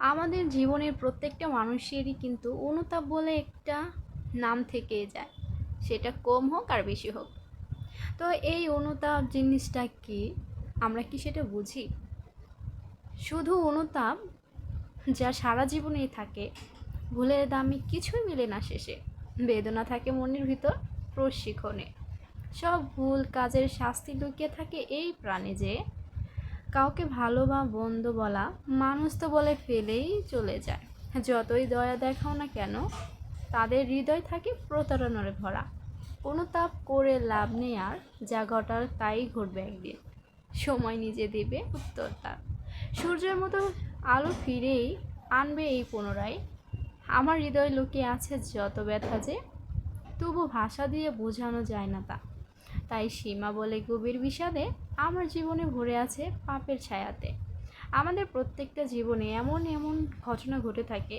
আমাদের জীবনের প্রত্যেকটা মানুষেরই কিন্তু অনুতাপ বলে একটা নাম থেকেই যায়, সেটা কম হোক আর বেশি হোক। তো এই অনুতাপ জিনিসটা কি, আমরা কি সেটা বুঝি? শুধু অনুতাপ যা সারা জীবনেই থাকে, ভুলের দামে কিছুই মিলে না শেষে, বেদনা থাকে মনের ভিতর প্রশিক্ষণে। সব ভুল কাজের শাস্তি লুকিয়ে থাকে এই প্রাণে যে কাউকে ভালো বা মন্দ বলা মানুষ তো বলে ফেলেই চলে যায়। যতই দয়া দেখাও না কেন, তাদের হৃদয় থাকে প্রতারণার ভরা। অনুতাপ করে লাভ নেই, আর যা ঘটার তাই ঘটবে একদিন, সময় নিজে দেবে উত্তর তার। সূর্যের মতো আলো ফিরেই আনবে এই পুনরায়। আমার হৃদয় লুকিয়ে আছে যত ব্যথা যে, তবু ভাষা দিয়ে বোঝানো যায় না তা। তাই সীমা বলে গভীর বিষাদে আমার জীবনে ভরে আছে পাপের ছায়াতে। আমাদের প্রত্যেকটা জীবনে এমন এমন ঘটনা ঘটে থাকে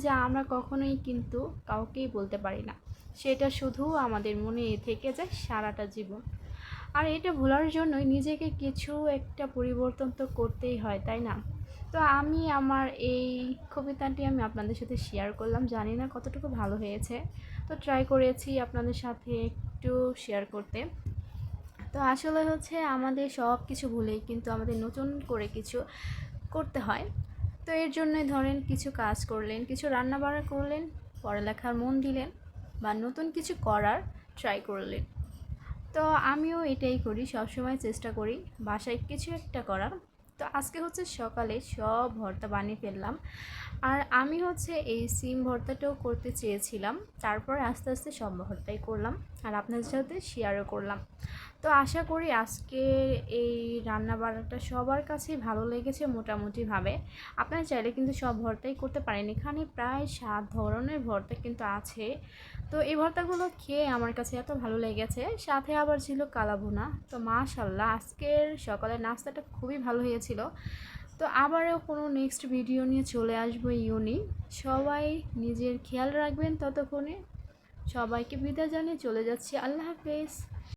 যা আমরা কখনোই কিন্তু কাউকেই বলতে পারি না, সেটা শুধু আমাদের মনে থেকে যায় সারাটা জীবন। আর এটা ভোলার জন্যই নিজেকে কিছু একটা পরিবর্তন তো করতেই হয়, তাই না? তো আমি আমার এই কবিতাটি আমি আপনাদের সাথে শেয়ার করলাম, জানি না কতটুকু ভালো হয়েছে। তো ট্রাই করেছি আপনাদের সাথে একটু শেয়ার করতে। তো আসলে হচ্ছে আমাদের সব কিছু ভুলেই কিন্তু আমাদের নতুন করে কিছু করতে হয়। তো এর জন্যই ধরেন কিছু কাজ করলেন, কিছু রান্না বান্না করলেন, পড়ালেখার মন দিলেন, বা নতুন কিছু করার ট্রাই করলেন। তো আমিও এটাই করি, সবসময় চেষ্টা করি বাসায় কিছু একটা করার। তো আজকে হচ্ছে সকালে সব ভর্তা বানিয়ে ফেললাম। আর আমি হচ্ছে এই সিম ভর্তাটাও করতে চেয়েছিলাম, তারপর আস্তে আস্তে সব ভর্তাই করলাম আর আপনাদের সাথে শেয়ারও করলাম। তো আশা করি আজকের এই রান্না বান্নাটা সবার কাছেই ভালো লেগেছে মোটামুটিভাবে। আপনারা চাইলে কিন্তু সব ভর্তাই করতে পারেন, এখানে প্রায় 7 ধরনের ভর্তা কিন্তু আছে। তো এই ভর্তাগুলো খেয়ে আমার কাছে এত ভালো লেগেছে, সাথে আবার ছিল কালাভুনা। তো মাশাল্লাহ আজকের সকালের নাস্তাটা খুবই ভালো হয়েছিল। তো আবারও কোনো নেক্সট ভিডিও নিয়ে চলে আসবো ইউনি। সবাই নিজের খেয়াল রাখবেন, ততক্ষণে সবাইকে বিদায় জানিয়ে চলে যাচ্ছি। আল্লাহ হাফেজ।